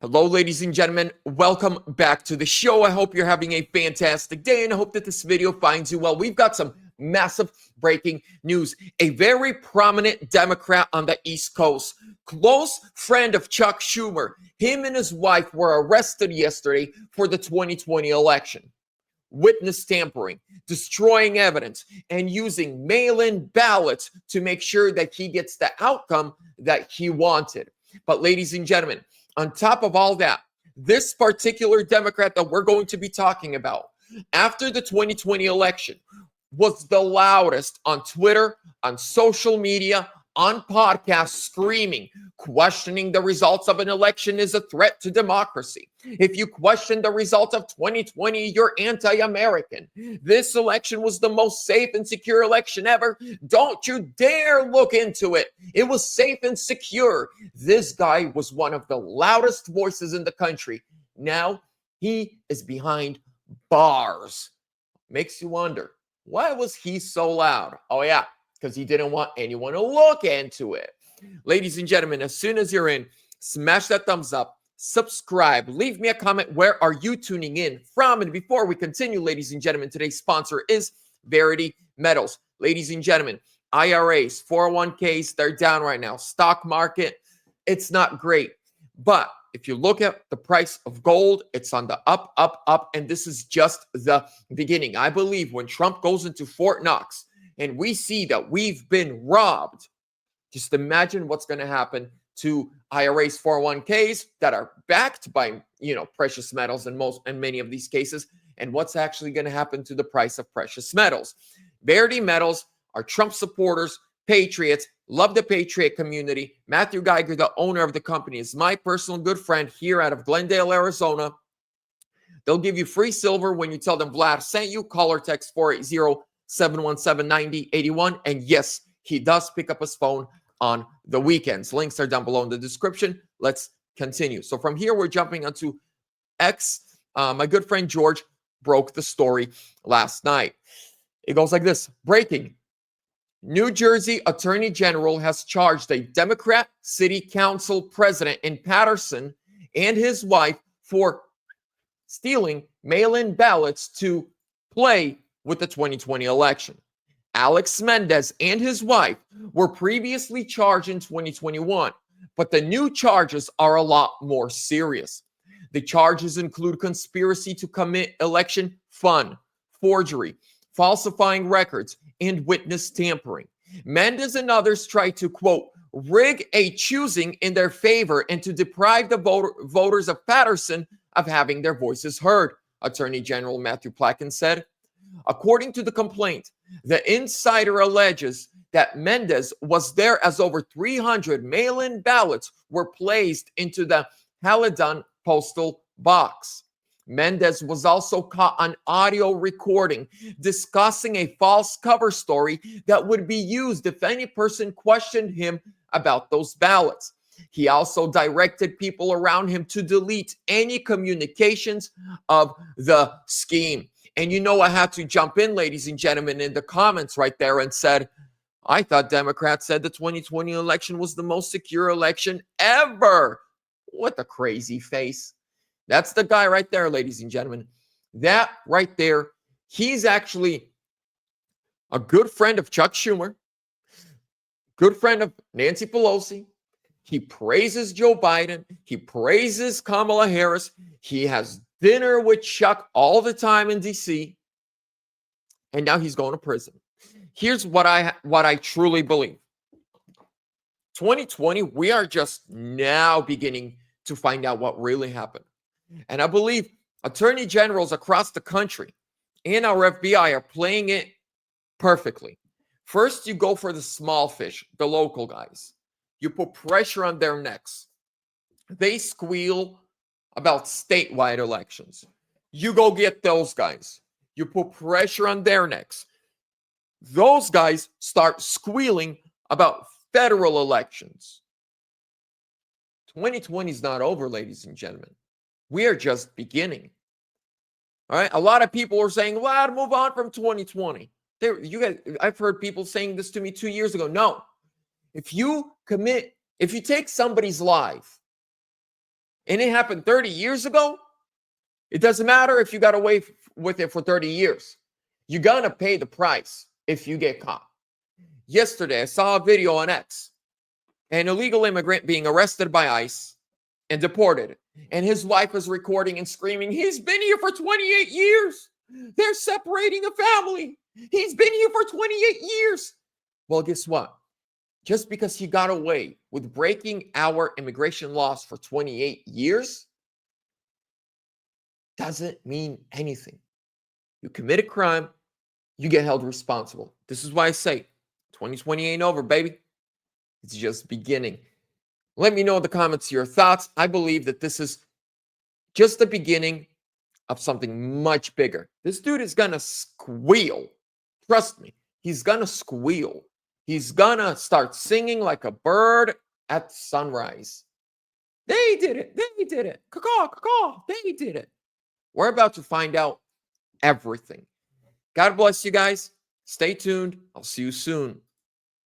Hello, ladies and gentlemen. Welcome back to the show. I hope you're having a fantastic day and I hope that this video finds you well. We've got some massive breaking news. A very prominent Democrat on the East Coast, close friend of Chuck Schumer, him and his wife were arrested yesterday for the 2020 election. Witness tampering, destroying evidence, and using mail-in ballots to make sure that he gets the outcome that he wanted. But ladies and gentlemen, on top of all that, this particular Democrat that we're going to be talking about after the 2020 election was the loudest on Twitter, on social media, on podcasts, screaming, questioning the results of an election is a threat to democracy. If you question the results of 2020, you're anti-American. This election was the most safe and secure election ever. Don't you dare look into it. It was safe and secure. This guy was one of the loudest voices in the country. Now he is behind bars. Makes you wonder, why was he so loud? Oh yeah, because he didn't want anyone to look into it. Ladies and gentlemen, as soon as you're in, smash that thumbs up, subscribe, leave me a comment. Where are you tuning in from? And before we continue, ladies and gentlemen, today's sponsor is Verity Metals. Ladies and gentlemen, IRAs, 401ks, they're down right now. Stock market, it's not great. But if you look at the price of gold, it's on the up, up, up. And this is just the beginning. I believe when Trump goes into Fort Knox, and we see that we've been robbed, just imagine what's going to happen to IRAs, 401ks that are backed by, precious metals in many of these cases, and what's actually going to happen to the price of precious metals. Verity Metals are Trump supporters, patriots, love the patriot community. Matthew Geiger, the owner of the company, is my personal good friend here out of Glendale, Arizona. They'll give you free silver when you tell them Vlad sent you. Call or text 480-717-9081. And yes, he does pick up his phone on the weekends. Links are down below in the description. Let's continue. So from here, we're jumping onto X. My good friend George broke the story last night. It goes like this. Breaking. New Jersey Attorney General has charged a Democrat City Council president in Patterson and his wife for stealing mail-in ballots to play with the 2020 election. Alex Mendez and his wife were previously charged in 2021, but the new charges are a lot more serious. The charges include conspiracy to commit election fraud, forgery, falsifying records, and witness tampering. Mendez and others tried to, quote, rig a choosing in their favor and to deprive the voters of Patterson of having their voices heard, Attorney General Matthew Placken said. According to the complaint, the insider alleges that Mendez was there as over 300 mail-in ballots were placed into the Haladon postal box. Mendez was also caught on audio recording discussing a false cover story that would be used if any person questioned him about those ballots. He also directed people around him to delete any communications of the scheme. And I had to jump in, ladies and gentlemen, in the comments right there and said, I thought Democrats said the 2020 election was the most secure election ever. What a crazy face. That's the guy right there, ladies and gentlemen. That right there, he's actually a good friend of Chuck Schumer, good friend of Nancy Pelosi. He praises Joe Biden. He praises Kamala Harris. He has dinner with Chuck all the time in D.C. And now he's going to prison. Here's what I truly believe. 2020, we are just now beginning to find out what really happened. And I believe attorney generals across the country and our FBI are playing it perfectly. First, you go for the small fish, the local guys. You put pressure on their necks. They squeal about statewide elections. You go get those guys. You put pressure on their necks. Those guys start squealing about federal elections. 2020 is not over, ladies and gentlemen. We are just beginning. All right. A lot of people are saying, well, move on from 2020. I've heard people saying this to me 2 years ago. No. If you take somebody's life and it happened 30 years ago, it doesn't matter if you got away with it for 30 years. You're going to pay the price if you get caught. Yesterday, I saw a video on X, an illegal immigrant being arrested by ICE and deported. And his wife is recording and screaming, he's been here for 28 years. They're separating a family. He's been here for 28 years. Well, guess what? Just because he got away with breaking our immigration laws for 28 years doesn't mean anything. You commit a crime, you get held responsible. This is why I say 2020 ain't over, baby. It's just beginning. Let me know in the comments your thoughts. I believe that this is just the beginning of something much bigger. This dude is going to squeal. Trust me, he's going to squeal. He's going to start singing like a bird at sunrise. They did it. They did it. Caw, caw, they did it. We're about to find out everything. God bless you guys. Stay tuned. I'll see you soon.